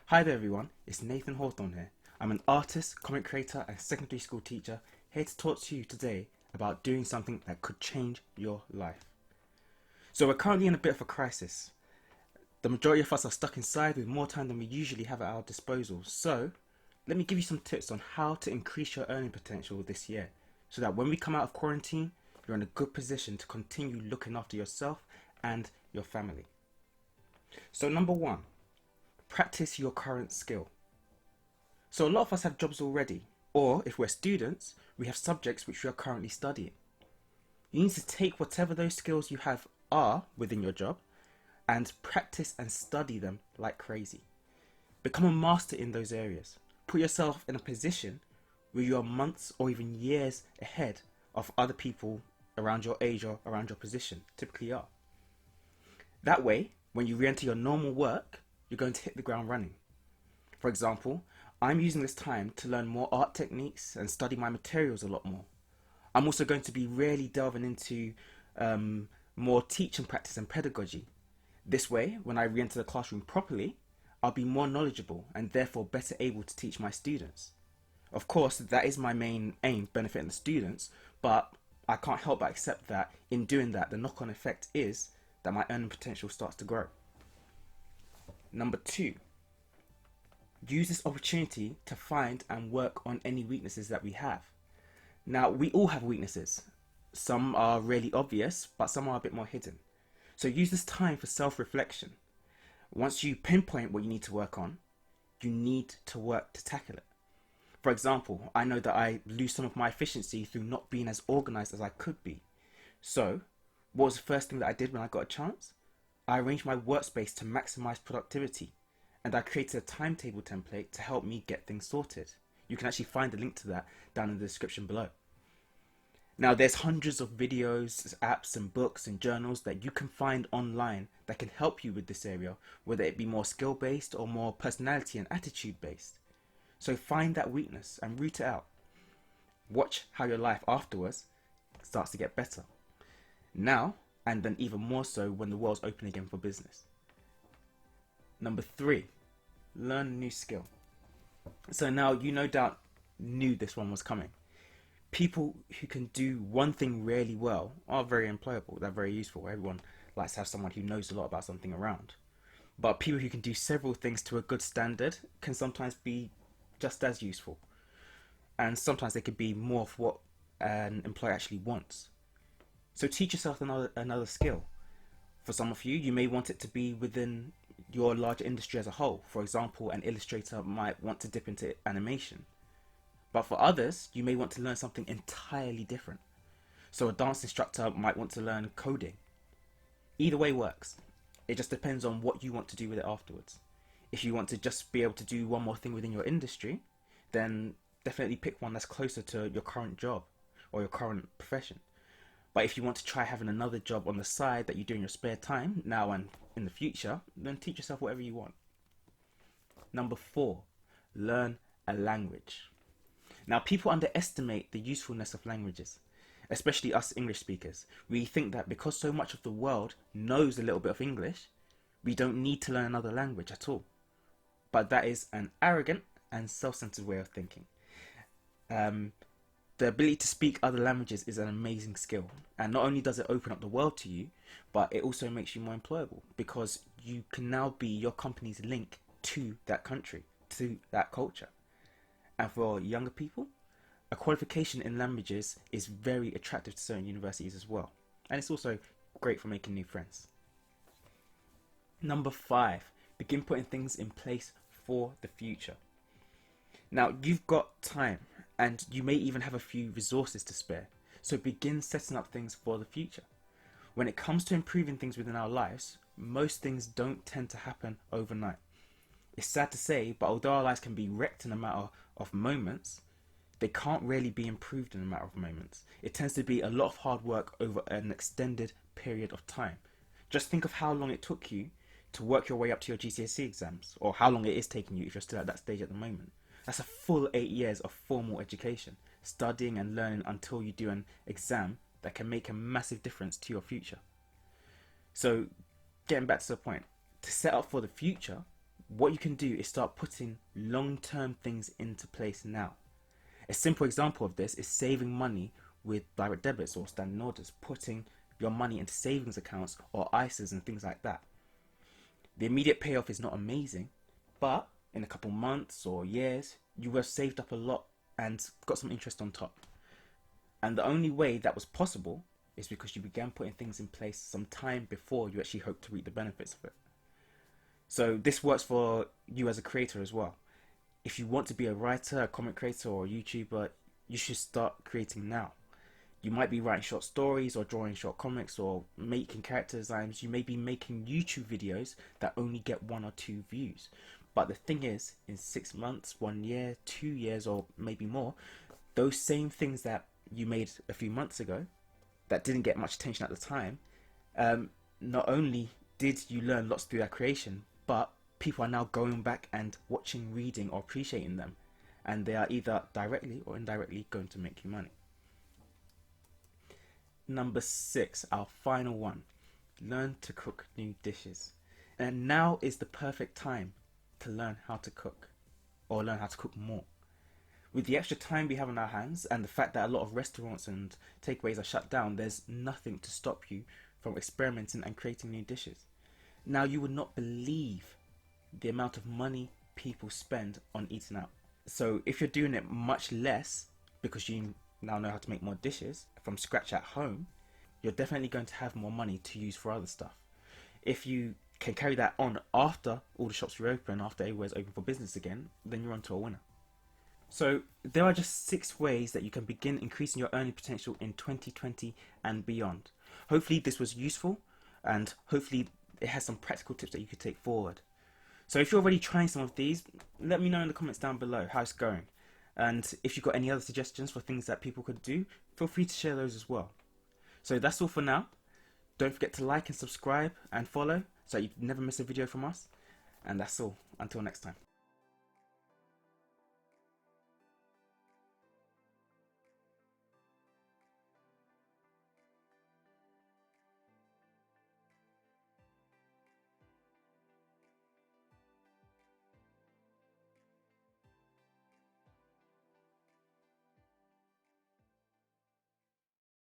Hi there everyone, it's Nathan Hawthorne here. I'm an artist, comic creator and secondary school teacher here to talk to you today about doing something that could change your life. So we're currently in a bit of a crisis. The majority of us are stuck inside with more time than we usually have at our disposal. So let me give you some tips on how to increase your earning potential this year so that when we come out of quarantine, you're in a good position to continue looking after yourself and your family. So number one, practice your current skill. So a lot of us have jobs already, or if we're students, we have subjects which we are currently studying. You need to take whatever those skills you have are within your job and practice and study them like crazy. Become a master in those areas. Put yourself in a position where you are months or even years ahead of other people around your age or around your position typically are. That way, when you re-enter your normal work, you're going to hit the ground running. For example, I'm using this time to learn more art techniques and study my materials a lot more. I'm also going to be really delving into more teaching practice and pedagogy. This way, when I re-enter the classroom properly, I'll be more knowledgeable and therefore better able to teach my students. Of course, that is my main aim, benefiting the students, but I can't help but accept that in doing that, the knock-on effect is that my earning potential starts to grow. Number two, use this opportunity to find and work on any weaknesses that we have. Now, we all have weaknesses. Some are really obvious, but some are a bit more hidden. So use this time for self-reflection. Once you pinpoint what you need to work on, you need to work to tackle it. For example, I know that I lose some of my efficiency through not being as organized as I could be. So, what was the first thing that I did when I got a chance? I arranged my workspace to maximize productivity, and I created a timetable template to help me get things sorted. You can actually find a link to that down in the description below. Now, there's hundreds of videos, apps and books and journals that you can find online that can help you with this area, whether it be more skill based or more personality and attitude based. So find that weakness and root it out. Watch how your life afterwards starts to get better. Now, and then even more so when the world's open again for business. Number three, learn a new skill. So now you no doubt knew this one was coming. People who can do one thing really well are very employable. They're very useful. Everyone likes to have someone who knows a lot about something around. But people who can do several things to a good standard can sometimes be just as useful. And sometimes they could be more of what an employer actually wants. So teach yourself another skill. For some of you, you may want it to be within your larger industry as a whole. For example, an illustrator might want to dip into animation. But for others, you may want to learn something entirely different. So a dance instructor might want to learn coding. Either way works. It just depends on what you want to do with it afterwards. If you want to just be able to do one more thing within your industry, then definitely pick one that's closer to your current job or your current profession. But if you want to try having another job on the side that you do in your spare time, now and in the future, then teach yourself whatever you want. Number four, learn a language. Now, people underestimate the usefulness of languages, especially us English speakers. We think that because so much of the world knows a little bit of English, we don't need to learn another language at all. But that is an arrogant and self-centered way of thinking. The ability to speak other languages is an amazing skill, and not only does it open up the world to you, but it also makes you more employable because you can now be your company's link to that country, to that culture. And for younger people, a qualification in languages is very attractive to certain universities as well, and it's also great for making new friends. Number five, begin putting things in place for the future. Now, you've got time and you may even have a few resources to spare. So begin setting up things for the future. When it comes to improving things within our lives, most things don't tend to happen overnight. It's sad to say, but although our lives can be wrecked in a matter of moments, they can't really be improved in a matter of moments. It tends to be a lot of hard work over an extended period of time. Just think of how long it took you to work your way up to your GCSE exams, or how long it is taking you if you're still at that stage at the moment. That's a full 8 years of formal education, studying and learning until you do an exam that can make a massive difference to your future. So, getting back to the point, to set up for the future, what you can do is start putting long-term things into place now. A simple example of this is saving money with direct debits or standing orders, putting your money into savings accounts or ISAs and things like that. The immediate payoff is not amazing, but in a couple months or years, you will have saved up a lot and got some interest on top. And the only way that was possible is because you began putting things in place some time before you actually hope to reap the benefits of it. So this works for you as a creator as well. If you want to be a writer, a content creator, or a YouTuber, you should start creating now. You might be writing short stories or drawing short comics or making character designs. You may be making YouTube videos that only get 1 or 2 views. But the thing is, in 6 months, 1 year, 2 years, or maybe more, those same things that you made a few months ago that didn't get much attention at the time, not only did you learn lots through that creation, but people are now going back and watching, reading, or appreciating them. And they are either directly or indirectly going to make you money. Number 6, our final one. Learn to cook new dishes. And now is the perfect time to learn how to cook, or learn how to cook more. With the extra time we have on our hands and the fact that a lot of restaurants and takeaways are shut down, there's nothing to stop you from experimenting and creating new dishes. Now, you would not believe the amount of money people spend on eating out. So if you're doing it much less because you now know how to make more dishes from scratch at home, you're definitely going to have more money to use for other stuff. If you can carry that on after all the shops reopen, after everywhere's open for business again, then you're on to a winner. So there are just 6 ways that you can begin increasing your earning potential in 2020 and beyond. Hopefully this was useful, and hopefully it has some practical tips that you could take forward. So if you're already trying some of these, let me know in the comments down below how it's going. And if you've got any other suggestions for things that people could do, feel free to share those as well. So that's all for now. Don't forget to like and subscribe and follow so you never miss a video from us. And that's all. Until next time.